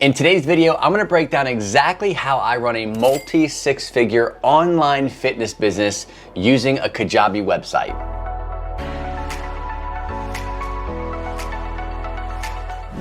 In today's video, I'm gonna break down exactly how I run a multi-six-figure online fitness business using a Kajabi website.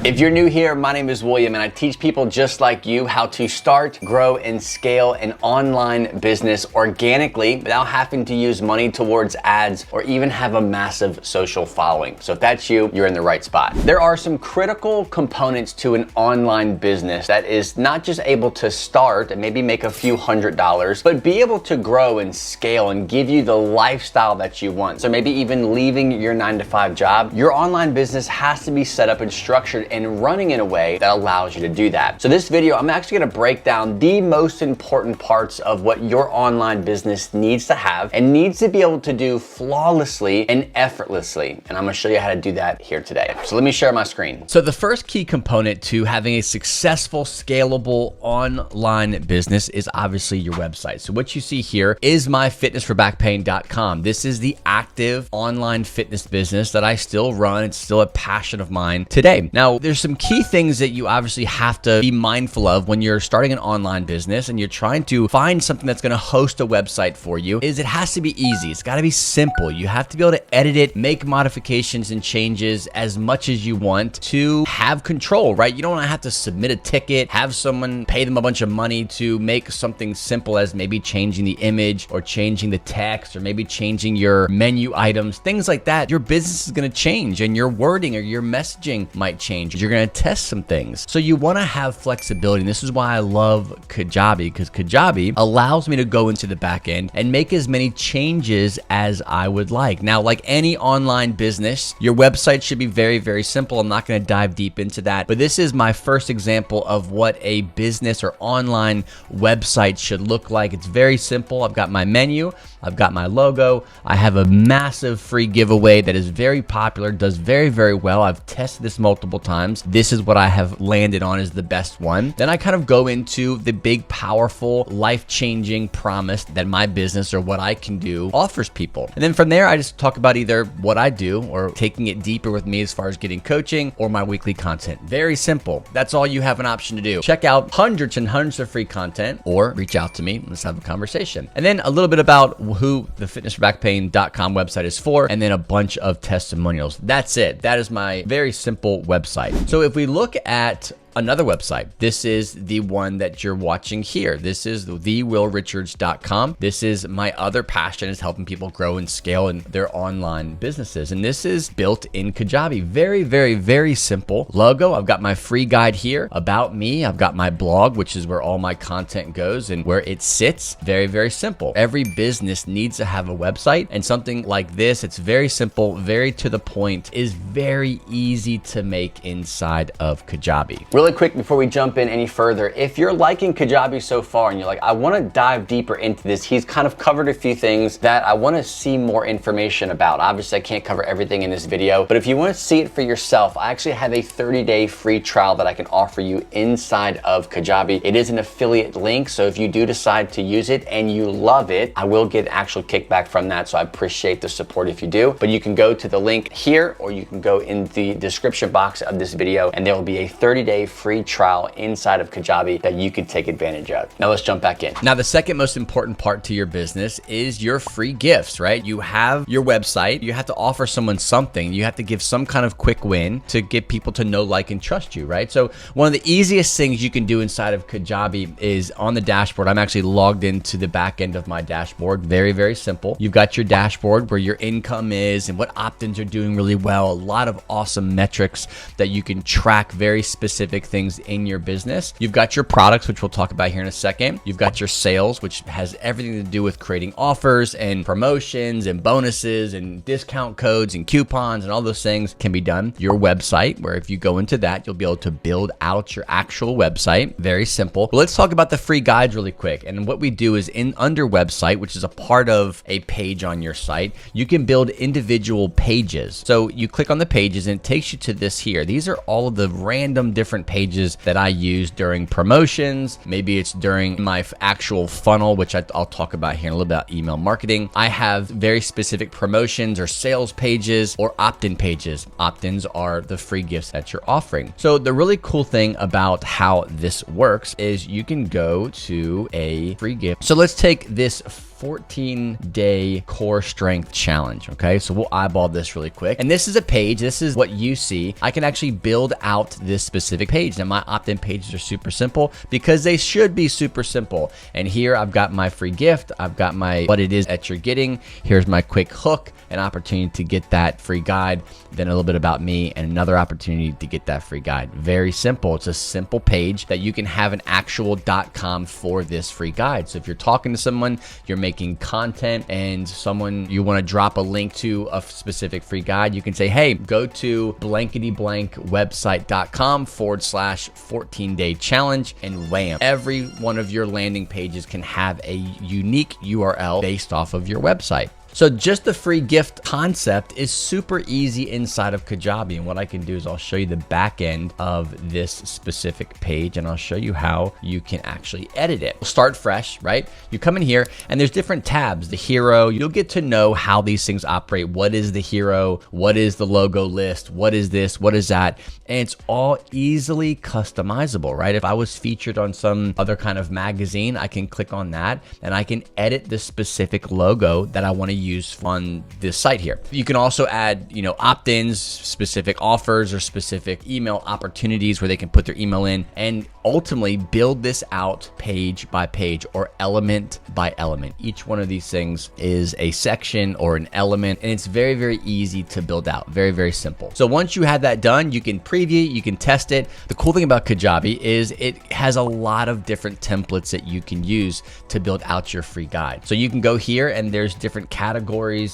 If you're new here, my name is William and I teach people just like you how to start, grow, and scale an online business organically without having to use money towards ads or even have a massive social following. So if that's you, you're in the right spot. There are some critical components to an online business that is not just able to start and maybe make a few $100s, but be able to grow and scale and give you the lifestyle that you want. So maybe even leaving your 9-to-5 job, your online business has to be set up and structured and running in a way that allows you to do that. So this video, I'm actually gonna break down the most important parts of what your online business needs to have and needs to be able to do flawlessly and effortlessly. And I'm gonna show you how to do that here today. So let me share my screen. So the first key component to having a successful, scalable online business is obviously your website. So what you see here is myfitnessforbackpain.com. This is the active online fitness business that I still run. It's still a passion of mine today. Now, there's some key things that you obviously have to be mindful of when you're starting an online business and you're trying to find something that's gonna host a website for you. Is it has to be easy. It's gotta be simple. You have to be able to edit it, make modifications and changes as much as you want to have control, right? You don't wanna have to submit a ticket, have someone pay them a bunch of money to make something simple as maybe changing the image or changing the text or maybe changing your menu items, things like that. Your business is gonna change and your wording or your messaging might change. You're gonna test some things. So you wanna have flexibility. And this is why I love Kajabi, because Kajabi allows me to go into the back end and make as many changes as I would like. Now, like any online business, your website should be very, very simple. I'm not gonna dive deep into that, but this is my first example of what a business or online website should look like. It's very simple. I've got my menu, I've got my logo, I have a massive free giveaway that is very popular, does very, very well. I've tested this multiple times. This is what I have landed on as the best one. Then I kind of go into the big, powerful, life-changing promise that my business or what I can do offers people. And then from there, I just talk about either what I do or taking it deeper with me as far as getting coaching or my weekly content. Very simple. That's all you have an option to do. Check out hundreds and hundreds of free content or reach out to me. Let's have a conversation. And then a little bit about who the fitnessforbackpain.com website is for, and then a bunch of testimonials. That's it. That is my very simple website. So if we look at another website, this is the one that you're watching here. This is the willrichards.com. This is my other passion, is helping people grow and scale in their online businesses. And this is built in Kajabi. Very, very, very simple logo. I've got my free guide here about me. I've got my blog, which is where all my content goes and where it sits. Very, very simple. Every business needs to have a website, and something like this, it's very simple, very to the point, is very easy to make inside of Kajabi. Really quick before we jump in any further, if you're liking Kajabi so far and you're like, I want to dive deeper into this, he's kind of covered a few things that I want to see more information about. Obviously, I can't cover everything in this video, but if you want to see it for yourself, I actually have a 30-day free trial that I can offer you inside of Kajabi. It is an affiliate link, so if you do decide to use it and you love it, I will get actual kickback from that, so I appreciate the support if you do. But you can go to the link here, or you can go in the description box of this video, and there will be a 30-day free trial inside of Kajabi that you could take advantage of. Now let's jump back in. Now the second most important part to your business is your free gifts, right? You have your website, you have to offer someone something, you have to give some kind of quick win to get people to know, like, and trust you, right? So one of the easiest things you can do inside of Kajabi is on the dashboard. I'm actually logged into the back end of my dashboard. Very, very simple. You've got your dashboard where your income is and what opt-ins are doing really well. A lot of awesome metrics that you can track, very specific things in your business. You've got your products, which we'll talk about here in a second. You've got your sales, which has everything to do with creating offers and promotions and bonuses and discount codes and coupons, and all those things can be done. Your website, where if you go into that, you'll be able to build out your actual website. Very simple. But let's talk about the free guides really quick. And what we do is under website, which is a part of a page on your site, you can build individual pages. So you click on the pages and it takes you to this here. These are all of the random different pages pages that I use during promotions. Maybe it's during my actual funnel, which I'll talk about here in a little bit about email marketing. I have very specific promotions or sales pages or opt-in pages. Opt-ins are the free gifts that you're offering. So the really cool thing about how this works is you can go to a free gift. So let's take this 14-day core strength challenge. Okay, so we'll eyeball this really quick. And this is a page. This is what you see. I can actually build out this specific page. Now my opt-in pages are super simple because they should be super simple. And here I've got my free gift. I've got my what it is that you're getting. Here's my quick hook, an opportunity to get that free guide, then a little bit about me, and another opportunity to get that free guide. Very simple. It's a simple page that you can have an actual .com for this free guide. So if you're talking to someone, you're making content, and someone you want to drop a link to a specific free guide, you can say, hey, go to blanketyblankwebsite.com/14-day challenge, and wham, every one of your landing pages can have a unique URL based off of your website. So just the free gift concept is super easy inside of Kajabi. And what I can do is I'll show you the back end of this specific page, and I'll show you how you can actually edit it. We'll start fresh, right? You come in here and there's different tabs. The hero, you'll get to know how these things operate. What is the hero? What is the logo list? What is this? What is that? And it's all easily customizable, right? If I was featured on some other kind of magazine, I can click on that and I can edit the specific logo that I want to use on this site here. You can also add, opt-ins, specific offers, or specific email opportunities where they can put their email in, and ultimately build this out page by page or element by element. Each one of these things is a section or an element, and it's very, very easy to build out. Very, very simple. So once you have that done, you can preview, you can test it. The cool thing about Kajabi is it has a lot of different templates that you can use to build out your free guide. So you can go here and there's different categories.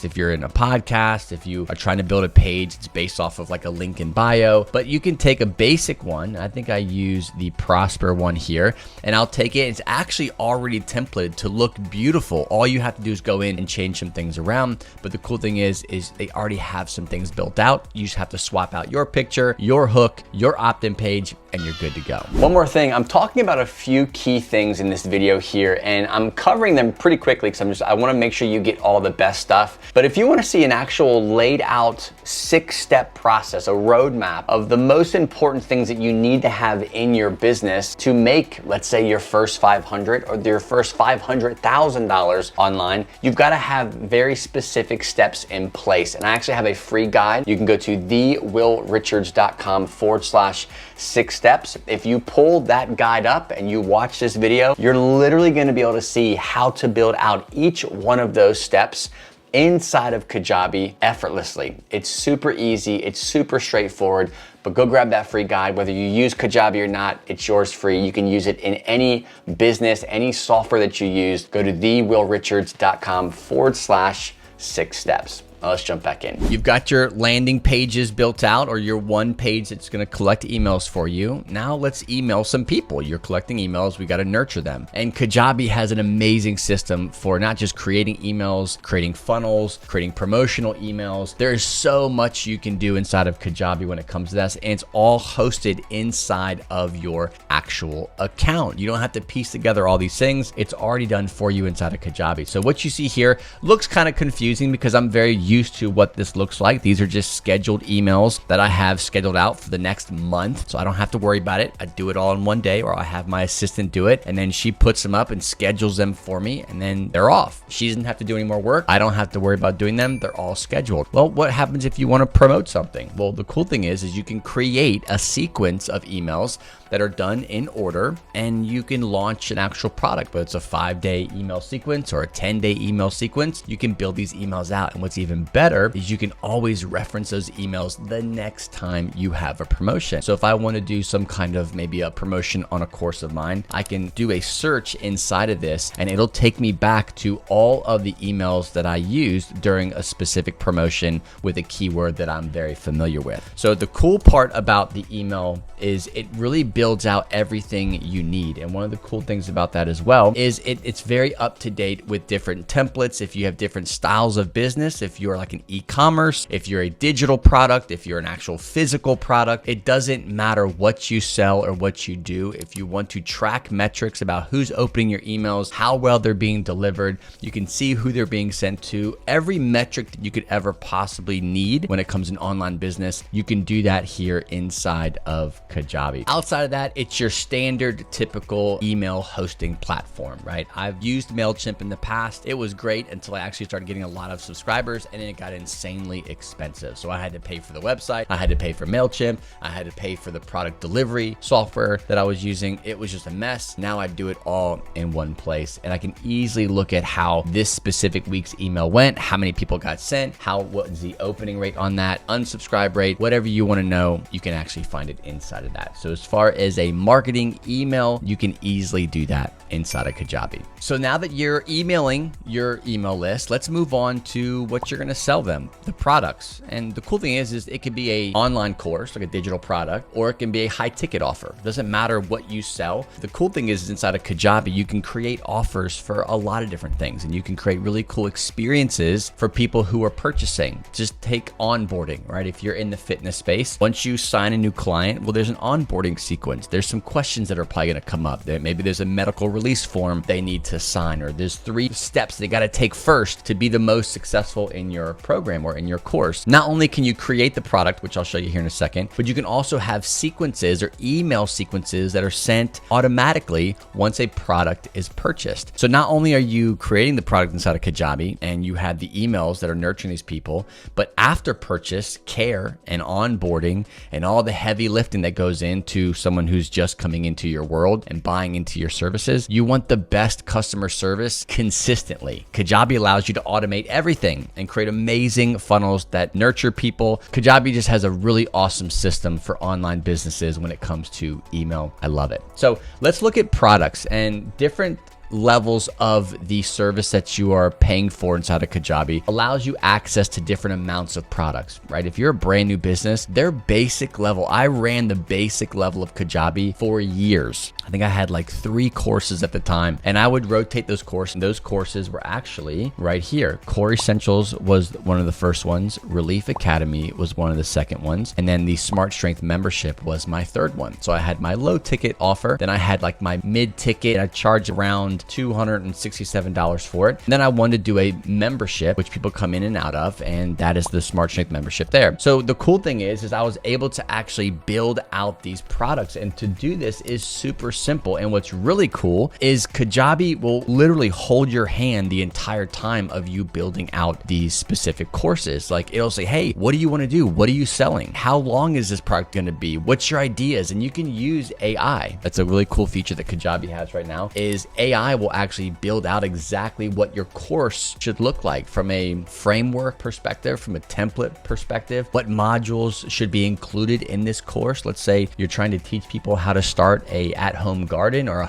If you're in a podcast, if you are trying to build a page, it's based off of like a link in bio, but you can take a basic one. I think I use the Prosper one here, and I'll take it. It's actually already templated to look beautiful. All you have to do is go in and change some things around. But the cool thing is they already have some things built out. You just have to swap out your picture, your hook, your opt-in page, and you're good to go. One more thing, I'm talking about a few key things in this video here, and I'm covering them pretty quickly because I want to make sure you get all the best stuff. But if you want to see an actual laid out 6-step process, a roadmap of the most important things that you need to have in your business to make, let's say, your first $500 or your first $500,000 online, you've got to have very specific steps in place. And I actually have a free guide. You can go to thewillrichards.com/6 steps. If you pull that guide up and you watch this video, you're literally going to be able to see how to build out each one of those steps inside of Kajabi effortlessly. It's super easy, it's super straightforward, but go grab that free guide. Whether you use Kajabi or not, it's yours free. You can use it in any business, any software that you use. Go to thewillrichards.com/6 steps. Now let's jump back in. You've got your landing pages built out, or your one page that's gonna collect emails for you. Now let's email some people. You're collecting emails, we gotta nurture them. And Kajabi has an amazing system for not just creating emails, creating funnels, creating promotional emails. There is so much you can do inside of Kajabi when it comes to this, and it's all hosted inside of your actual account. You don't have to piece together all these things. It's already done for you inside of Kajabi. So what you see here looks kind of confusing because I'm very used to what this looks like. These are just scheduled emails that I have scheduled out for the next month. So I don't have to worry about it. I do it all in one day, or I have my assistant do it, and then she puts them up and schedules them for me, and then they're off. She doesn't have to do any more work. I don't have to worry about doing them. They're all scheduled. Well, what happens if you want to promote something? Well, the cool thing is you can create a sequence of emails that are done in order, and you can launch an actual product, whether it's a 5-day email sequence or a 10-day email sequence. You can build these emails out, and what's even better is you can always reference those emails the next time you have a promotion. So if I want to do some kind of maybe a promotion on a course of mine, I can do a search inside of this, and it'll take me back to all of the emails that I used during a specific promotion with a keyword that I'm very familiar with. So the cool part about the email is it really builds builds out everything you need. And one of the cool things about that as well is it's very up to date with different templates. If you have different styles of business, if you're like an e-commerce, if you're a digital product, if you're an actual physical product, it doesn't matter what you sell or what you do. If you want to track metrics about who's opening your emails, how well they're being delivered, you can see who they're being sent to, every metric that you could ever possibly need when it comes in online business, you can do that here inside of Kajabi. Outside of that, it's your standard typical email hosting platform, right? I've used MailChimp in the past. It was great until I actually started getting a lot of subscribers, and then it got insanely expensive. So I had to pay for the website, I had to pay for MailChimp, I had to pay for the product delivery software that I was using. It was just a mess. Now I do it all in one place, and I can easily look at how this specific week's email went, how many people got sent, what is the opening rate on that, unsubscribe rate, whatever you want to know, you can actually find it inside of that. So as far as a marketing email, you can easily do that inside of Kajabi. So now that you're emailing your email list, let's move on to what you're going to sell them, the products. And the cool thing is it could be a online course, like a digital product, or it can be a high ticket offer. It doesn't matter what you sell. The cool thing is inside of Kajabi, you can create offers for a lot of different things, and you can create really cool experiences for people who are purchasing. Just take onboarding, right? If you're in the fitness space, once you sign a new client, well, there's an onboarding sequence. There's some questions that are probably going to come up. Maybe there's a medical release form they need to sign, or there's 3 steps they got to take first to be the most successful in your program or in your course. Not only can you create the product, which I'll show you here in a second, but you can also have sequences or email sequences that are sent automatically once a product is purchased. So not only are you creating the product inside of Kajabi and you have the emails that are nurturing these people, but after purchase care and onboarding and all the heavy lifting that goes into someone who's just coming into your world and buying into your services, you want the best customer service consistently. Kajabi allows you to automate everything and create amazing funnels that nurture people. Kajabi just has a really awesome system for online businesses when it comes to email. I love it. So let's look at products and different levels of the service that you are paying for inside of Kajabi allows you access to different amounts of products, right? If you're a brand new business, their basic level, I ran the basic level of Kajabi for years. I think I had like 3 courses at the time, and I would rotate those courses. And those courses were actually right here. Core Essentials was one of the first ones. Relief Academy was one of the second ones. And then the Smart Strength membership was my third one. So I had my low ticket offer. Then I had like my mid ticket. I charged around $267 for it. And then I wanted to do a membership, which people come in and out of, and that is the Smart Strength membership there. So the cool thing is I was able to actually build out these products, and to do this is super simple. And what's really cool is Kajabi will literally hold your hand the entire time of you building out these specific courses. Like it'll say, hey, what do you want to do? What are you selling? How long is this product going to be? What's your ideas? And you can use AI. That's a really cool feature that Kajabi has right now, is AI will actually build out exactly what your course should look like from a framework perspective, from a template perspective, what modules should be included in this course. Let's say you're trying to teach people how to start a at-home garden or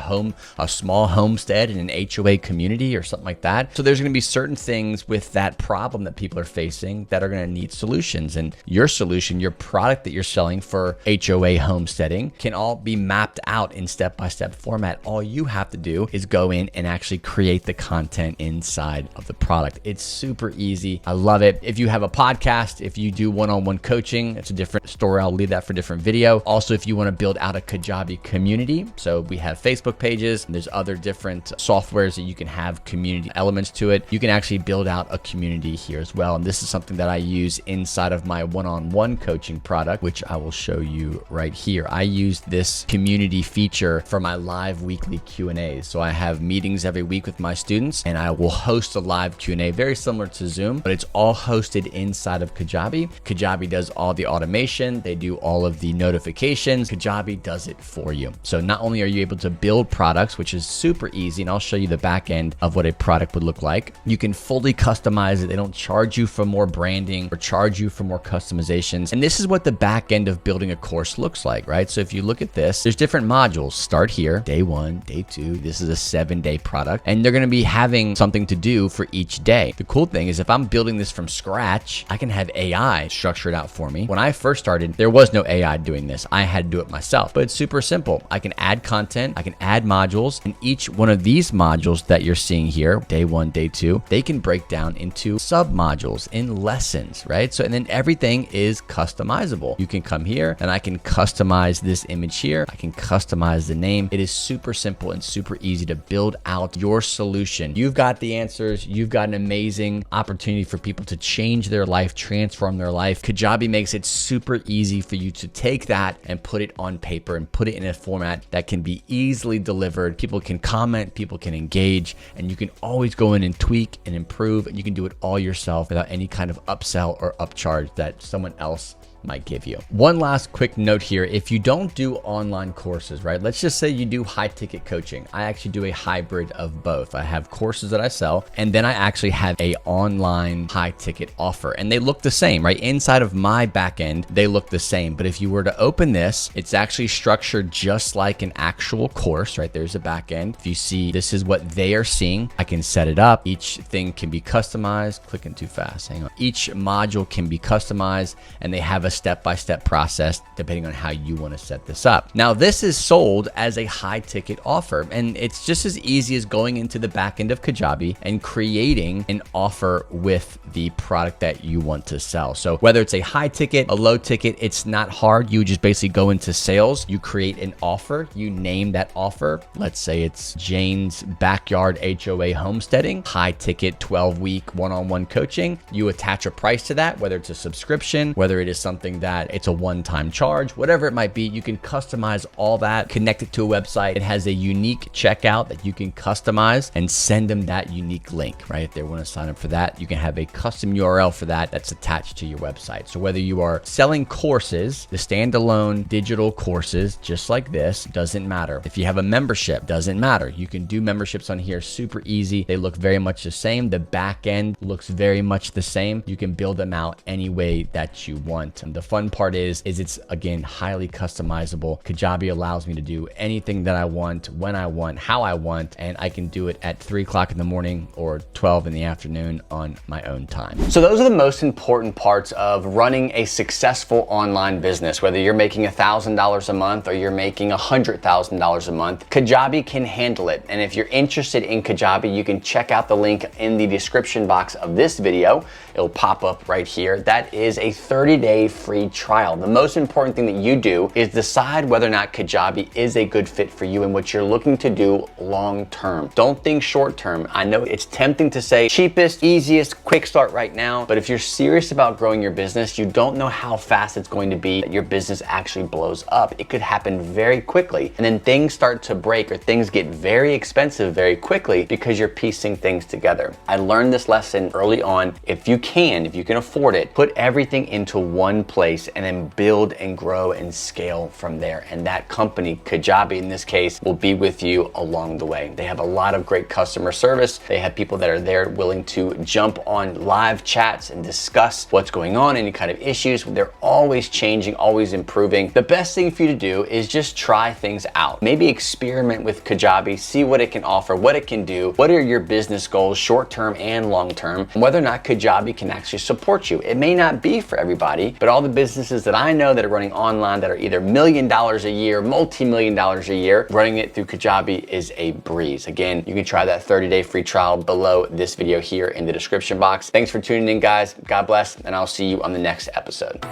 a small homestead in an HOA community or something like that. So there's going to be certain things with that problem that people are facing that are going to need solutions, and your solution, your product that you're selling for HOA homesteading can all be mapped out in step-by-step format. All you have to do is go in and actually create the content inside of the product. It's super easy. I love it. If you have a podcast, if you do one-on-one coaching, it's a different story. I'll leave that for a different video. Also, if you want to build out a Kajabi community, so we have Facebook pages, and there's other different softwares that you can have community elements to it. You can actually build out a community here as well. And this is something that I use inside of my one-on-one coaching product, which I will show you right here. I use this community feature for my live weekly Q&As. So I have meetings every week with my students, and I will host a live Q&A very similar to Zoom, but it's all hosted inside of Kajabi. Kajabi does all the automation. They do all of the notifications. Kajabi does it for you. So not only are you able to build products, which is super easy, and I'll show you the back end of what a product would look like. You can fully customize it. They don't charge you for more branding or charge you for more customizations. And this is what the back end of building a course looks like, right? So if you look at this, there's different modules. Start here, day 1, day 2. This is a 7-day product, and they're gonna be having something to do for each day. The cool thing is if I'm building this from scratch, I can have AI structure it out for me. When I first started, there was no AI doing this. I had to do it myself, but it's super simple. I can add content, I can add modules, and each one of these modules that you're seeing here, day 1, day 2, they can break down into sub modules in lessons, right? So, and then everything is customizable. You can come here and I can customize this image here. I can customize the name. It is super simple and super easy to build out your solution. You've got the answers. You've got an amazing opportunity for people to change their life, transform their life. Kajabi makes it super easy for you to take that and put it on paper and put it in a format that can be easily delivered. People can comment, people can engage, and you can always go in and tweak and improve, and you can do it all yourself without any kind of upsell or upcharge that someone else might give you. One last quick note here. If you don't do online courses, right? Let's just say you do high ticket coaching. I actually do a hybrid of both. I have courses that I sell, and then I actually have a online high ticket offer, and they look the same, right? Inside of my backend, they look the same. But if you were to open this, it's actually structured just like an actual course, right? There's a backend. If you see, this is what they are seeing. I can set it up. Each thing can be customized. Clicking too fast. Hang on. Each module can be customized, and they have a step-by-step process depending on how you want to set this up. Now, this is sold as a high ticket offer, and it's just as easy as going into the back end of Kajabi and creating an offer with the product that you want to sell. So whether it's a high ticket, a low ticket, it's not hard. You just basically go into sales, you create an offer, you name that offer. Let's say it's Jane's Backyard HOA Homesteading, high ticket 12-week one-on-one coaching. You attach a price to that, whether it's a subscription, whether it is something that it's a one-time charge, whatever it might be. You can customize all that, connect it to a website. It has a unique checkout that you can customize and send them that unique link, right? If they want to sign up for that, you can have a custom URL for that that's attached to your website. So whether you are selling courses, the standalone digital courses, just like this, doesn't matter. If you have a membership, doesn't matter. You can do memberships on here super easy. They look very much the same. The back end looks very much the same. You can build them out any way that you want. And the fun part is it's, again, highly customizable. Kajabi allows me to do anything that I want, when I want, how I want, and I can do it at 3 o'clock in the morning or 12 in the afternoon on my own time. So those are the most important parts of running a successful online business. Whether you're making $1,000 a month or you're making $100,000 a month, Kajabi can handle it. And if you're interested in Kajabi, you can check out the link in the description box of this video. It'll pop up right here. That is a 30-day free trial. The most important thing that you do is decide whether or not Kajabi is a good fit for you and what you're looking to do long term. Don't think short term. I know it's tempting to say cheapest, easiest, quick start right now, but if you're serious about growing your business, you don't know how fast it's going to be that your business actually blows up. It could happen very quickly, and then things start to break or things get very expensive very quickly because you're piecing things together. I learned this lesson early on. If you can afford it, put everything into one place and then build and grow and scale from there. And that company, Kajabi in this case, will be with you along the way. They have a lot of great customer service. They have people that are there willing to jump on live chats and discuss what's going on, any kind of issues. They're always changing, always improving. The best thing for you to do is just try things out. Maybe experiment with Kajabi, see what it can offer, what it can do, what are your business goals, short-term and long-term, and whether or not Kajabi can actually support you. It may not be for everybody, but all the businesses that I know that are running online that are either $1 million a year, multi-million dollars a year, running it through Kajabi is a breeze. Again, you can try that 30-day free trial below this video here in the description box. Thanks for tuning in, guys. God bless, and I'll see you on the next episode.